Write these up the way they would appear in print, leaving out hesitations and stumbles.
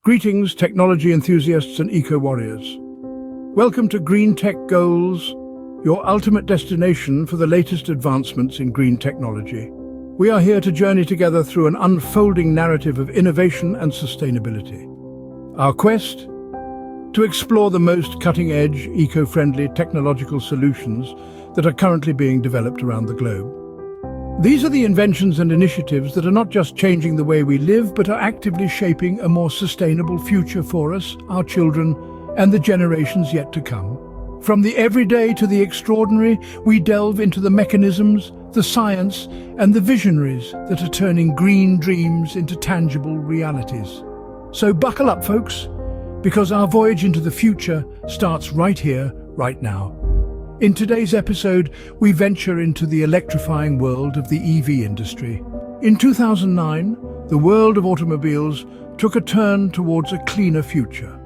Greetings, technology enthusiasts and eco-warriors. Welcome to Green Tech Goals, your ultimate destination for the latest advancements in green technology. We are here to journey together through an unfolding narrative of innovation and sustainability. Our quest? To explore the most cutting-edge, eco-friendly technological solutions that are currently being developed around the globe. These are the inventions and initiatives that are not just changing the way we live, but are actively shaping a more sustainable future for us, our children, and the generations yet to come. From the everyday to the extraordinary, we delve into the mechanisms, the science, and the visionaries that are turning green dreams into tangible realities. So buckle up, folks, because our voyage into the future starts right here, right now. In today's episode, we venture into the electrifying world of the EV industry. In 2009, the world of automobiles took a turn towards a cleaner future.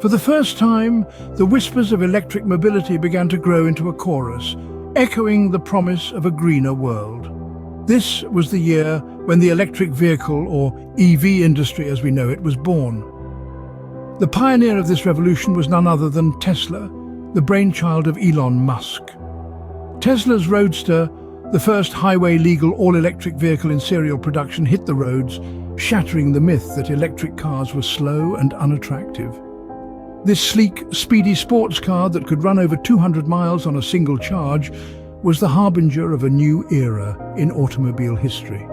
For the first time, the whispers of electric mobility began to grow into a chorus, echoing the promise of a greener world. This was the year when the electric vehicle, or EV industry as we know it, was born. The pioneer of this revolution was none other than Tesla, the brainchild of Elon Musk. Tesla's Roadster, the first highway-legal all-electric vehicle in serial production, hit the roads, shattering the myth that electric cars were slow and unattractive. This sleek, speedy sports car that could run over 200 miles on a single charge was the harbinger of a new era in automobile history.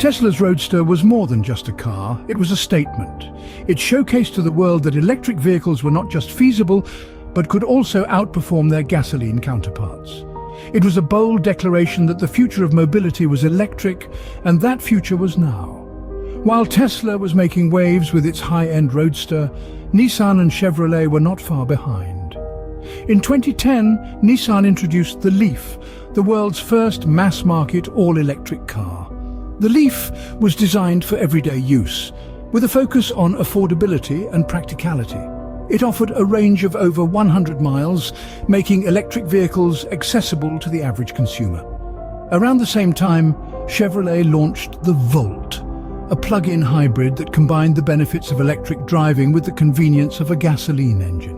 Tesla's Roadster was more than just a car, it was a statement. It showcased to the world that electric vehicles were not just feasible, but could also outperform their gasoline counterparts. It was a bold declaration that the future of mobility was electric, and that future was now. While Tesla was making waves with its high-end Roadster, Nissan and Chevrolet were not far behind. In 2010, Nissan introduced the Leaf, the world's first mass-market all-electric car. The Leaf was designed for everyday use, with a focus on affordability and practicality. It offered a range of over 100 miles, making electric vehicles accessible to the average consumer. Around the same time, Chevrolet launched the Volt, a plug-in hybrid that combined the benefits of electric driving with the convenience of a gasoline engine.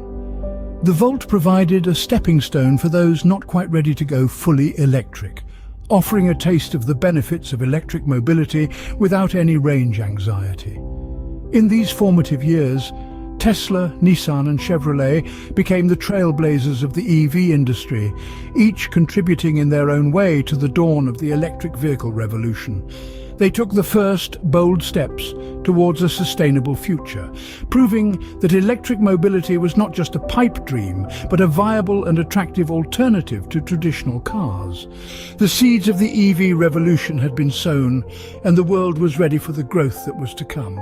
The Volt provided a stepping stone for those not quite ready to go fully electric, offering a taste of the benefits of electric mobility without any range anxiety. In these formative years, Tesla, Nissan and Chevrolet became the trailblazers of the EV industry, each contributing in their own way to the dawn of the electric vehicle revolution. They took the first bold steps towards a sustainable future, proving that electric mobility was not just a pipe dream, but a viable and attractive alternative to traditional cars. The seeds of the EV revolution had been sown, and the world was ready for the growth that was to come.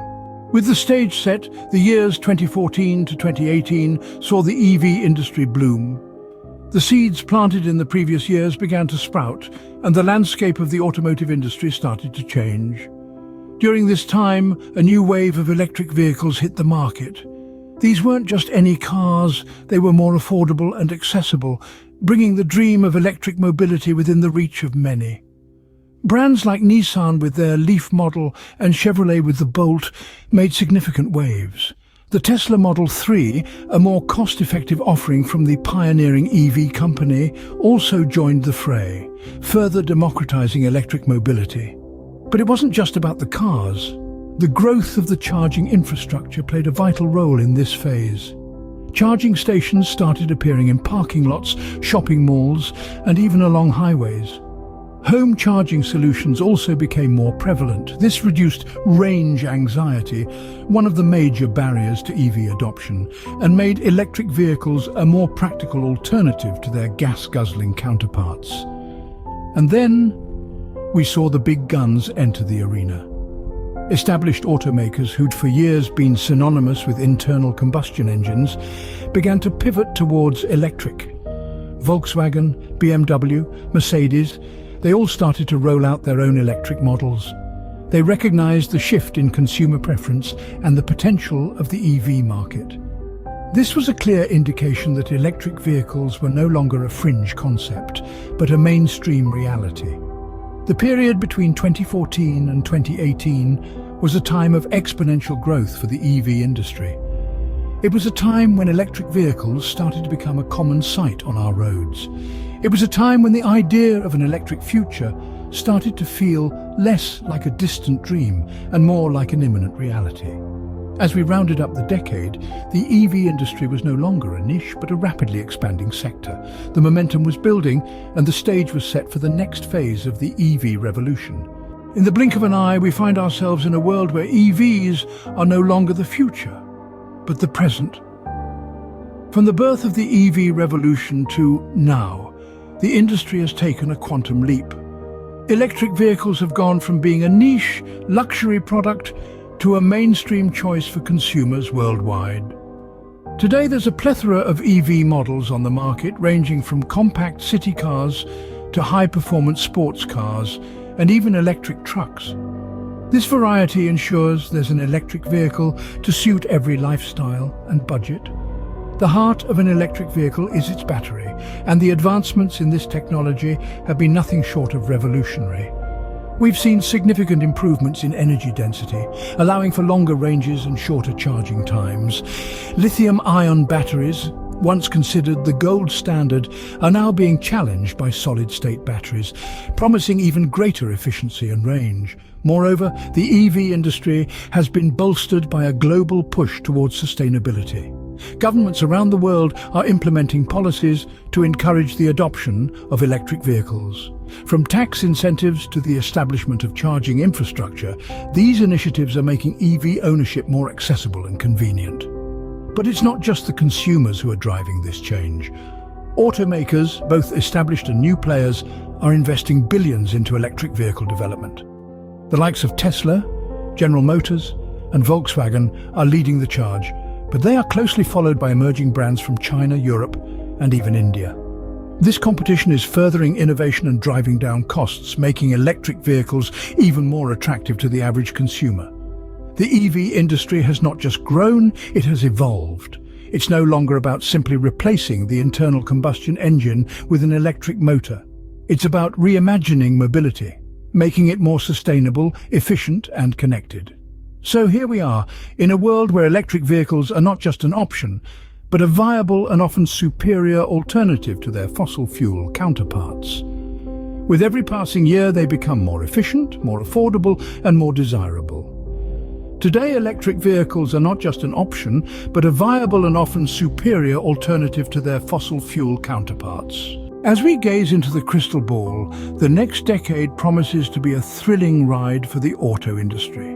With the stage set, the years 2014 to 2018 saw the EV industry bloom. The seeds planted in the previous years began to sprout, and the landscape of the automotive industry started to change. During this time, a new wave of electric vehicles hit the market. These weren't just any cars, they were more affordable and accessible, bringing the dream of electric mobility within the reach of many. Brands like Nissan with their Leaf model and Chevrolet with the Bolt made significant waves. The Tesla Model 3, a more cost-effective offering from the pioneering EV company, also joined the fray, further democratizing electric mobility. But it wasn't just about the cars. The growth of the charging infrastructure played a vital role in this phase. Charging stations started appearing in parking lots, shopping malls, and even along highways. Home charging solutions also became more prevalent. This reduced range anxiety, one of the major barriers to EV adoption, and made electric vehicles a more practical alternative to their gas-guzzling counterparts. And then we saw the big guns enter the arena. Established automakers who'd for years been synonymous with internal combustion engines began to pivot towards electric. Volkswagen, BMW, Mercedes, they all started to roll out their own electric models. They recognized the shift in consumer preference and the potential of the EV market. This was a clear indication that electric vehicles were no longer a fringe concept, but a mainstream reality. The period between 2014 and 2018 was a time of exponential growth for the EV industry. It was a time when electric vehicles started to become a common sight on our roads. It was a time when the idea of an electric future started to feel less like a distant dream and more like an imminent reality. As we rounded up the decade, the EV industry was no longer a niche but a rapidly expanding sector. The momentum was building and the stage was set for the next phase of the EV revolution. In the blink of an eye, we find ourselves in a world where EVs are no longer the future, but the present. From the birth of the EV revolution to now, the industry has taken a quantum leap. Electric vehicles have gone from being a niche, luxury product to a mainstream choice for consumers worldwide. Today there's a plethora of EV models on the market, ranging from compact city cars to high-performance sports cars and even electric trucks. This variety ensures there's an electric vehicle to suit every lifestyle and budget. The heart of an electric vehicle is its battery, and the advancements in this technology have been nothing short of revolutionary. We've seen significant improvements in energy density, allowing for longer ranges and shorter charging times. Lithium-ion batteries, once considered the gold standard, are now being challenged by solid-state batteries, promising even greater efficiency and range. Moreover, the EV industry has been bolstered by a global push towards sustainability. Governments around the world are implementing policies to encourage the adoption of electric vehicles. From tax incentives to the establishment of charging infrastructure, these initiatives are making EV ownership more accessible and convenient. But it's not just the consumers who are driving this change. Automakers, both established and new players, are investing billions into electric vehicle development. The likes of Tesla, General Motors, and Volkswagen are leading the charge, but they are closely followed by emerging brands from China, Europe, and even India. This competition is furthering innovation and driving down costs, making electric vehicles even more attractive to the average consumer. The EV industry has not just grown, it has evolved. It's no longer about simply replacing the internal combustion engine with an electric motor. It's about reimagining mobility, making it more sustainable, efficient, and connected. So here we are, in a world where electric vehicles are not just an option, but a viable and often superior alternative to their fossil fuel counterparts. With every passing year, they become more efficient, more affordable, and more desirable. Today, electric vehicles are not just an option, but a viable and often superior alternative to their fossil fuel counterparts. As we gaze into the crystal ball, the next decade promises to be a thrilling ride for the auto industry.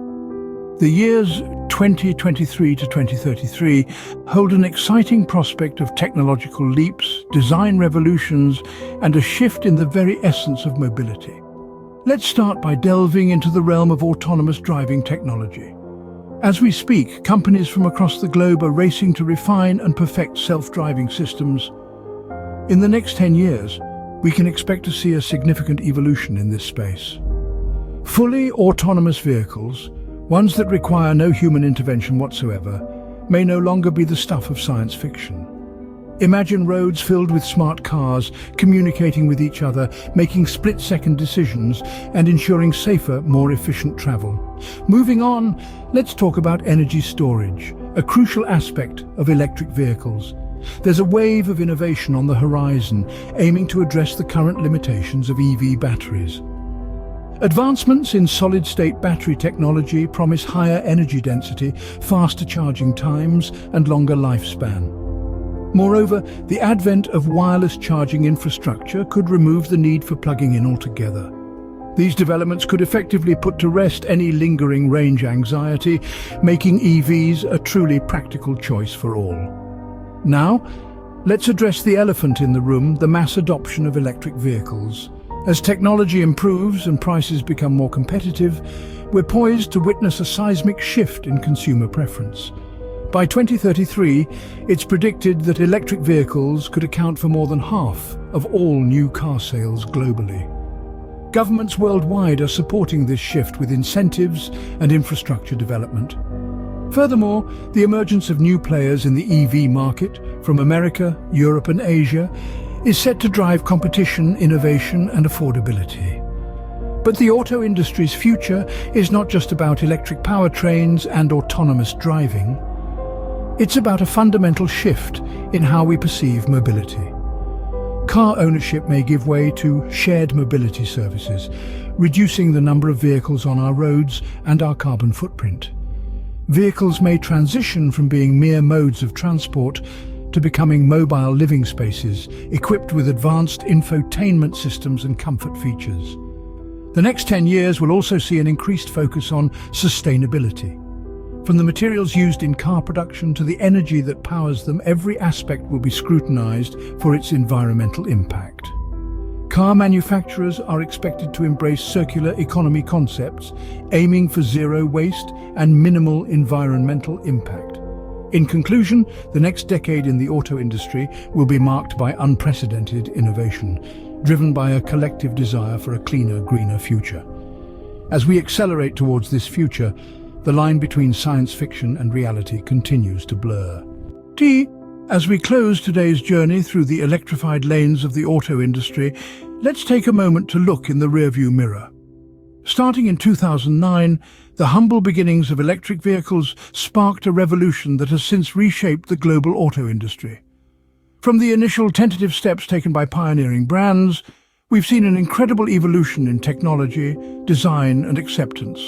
The years 2023 to 2033 hold an exciting prospect of technological leaps, design revolutions, and a shift in the very essence of mobility. Let's start by delving into the realm of autonomous driving technology. As we speak, companies from across the globe are racing to refine and perfect self-driving systems. In the next 10 years, we can expect to see a significant evolution in this space. Fully autonomous vehicles, ones that require no human intervention whatsoever, may no longer be the stuff of science fiction. Imagine roads filled with smart cars, communicating with each other, making split-second decisions, and ensuring safer, more efficient travel. Moving on, let's talk about energy storage, a crucial aspect of electric vehicles. There's a wave of innovation on the horizon, aiming to address the current limitations of EV batteries. Advancements in solid-state battery technology promise higher energy density, faster charging times, and longer lifespan. Moreover, the advent of wireless charging infrastructure could remove the need for plugging in altogether. These developments could effectively put to rest any lingering range anxiety, making EVs a truly practical choice for all. Now, let's address the elephant in the room, the mass adoption of electric vehicles. As technology improves and prices become more competitive, we're poised to witness a seismic shift in consumer preference. By 2033, it's predicted that electric vehicles could account for more than half of all new car sales globally. Governments worldwide are supporting this shift with incentives and infrastructure development. Furthermore, the emergence of new players in the EV market from America, Europe and Asia is set to drive competition, innovation and affordability. But the auto industry's future is not just about electric powertrains and autonomous driving. It's about a fundamental shift in how we perceive mobility. Car ownership may give way to shared mobility services, reducing the number of vehicles on our roads and our carbon footprint. Vehicles may transition from being mere modes of transport to becoming mobile living spaces equipped with advanced infotainment systems and comfort features. The next 10 years will also see an increased focus on sustainability. From the materials used in car production to the energy that powers them, every aspect will be scrutinized for its environmental impact. Car manufacturers are expected to embrace circular economy concepts, aiming for zero waste and minimal environmental impact. In conclusion, the next decade in the auto industry will be marked by unprecedented innovation, driven by a collective desire for a cleaner, greener future. As we accelerate towards this future, the line between science fiction and reality continues to blur. As we close today's journey through the electrified lanes of the auto industry, let's take a moment to look in the rearview mirror. Starting in 2009, the humble beginnings of electric vehicles sparked a revolution that has since reshaped the global auto industry. From the initial tentative steps taken by pioneering brands, we've seen an incredible evolution in technology, design, and acceptance.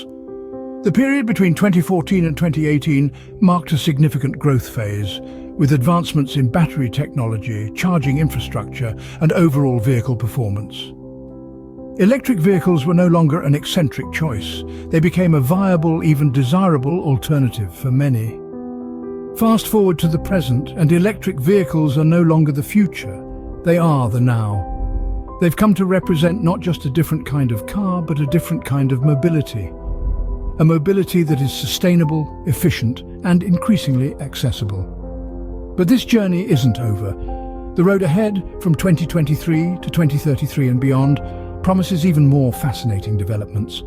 The period between 2014 and 2018 marked a significant growth phase, with advancements in battery technology, charging infrastructure, and overall vehicle performance. Electric vehicles were no longer an eccentric choice. They became a viable, even desirable alternative for many. Fast forward to the present, and electric vehicles are no longer the future. They are the now. They've come to represent not just a different kind of car, but a different kind of mobility. A mobility that is sustainable, efficient, and increasingly accessible. But this journey isn't over. The road ahead, from 2023 to 2033 and beyond, promises even more fascinating developments.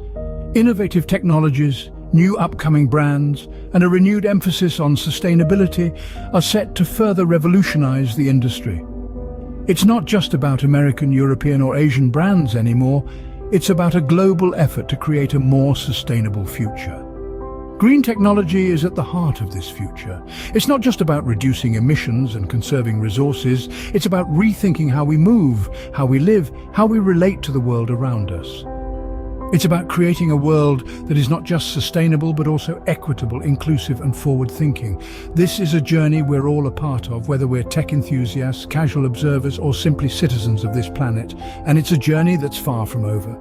Innovative technologies, new upcoming brands, and a renewed emphasis on sustainability are set to further revolutionize the industry. It's not just about American, European, or Asian brands anymore. It's about a global effort to create a more sustainable future. Green technology is at the heart of this future. It's not just about reducing emissions and conserving resources. It's about rethinking how we move, how we live, how we relate to the world around us. It's about creating a world that is not just sustainable, but also equitable, inclusive, and forward-thinking. This is a journey we're all a part of, whether we're tech enthusiasts, casual observers, or simply citizens of this planet. And it's a journey that's far from over.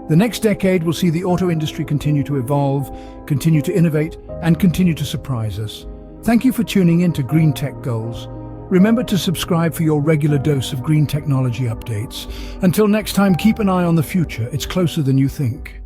The next decade will see the auto industry continue to evolve, continue to innovate, and continue to surprise us. Thank you for tuning in to Green Tech Goals. Remember to subscribe for your regular dose of green technology updates. Until next time, keep an eye on the future. It's closer than you think.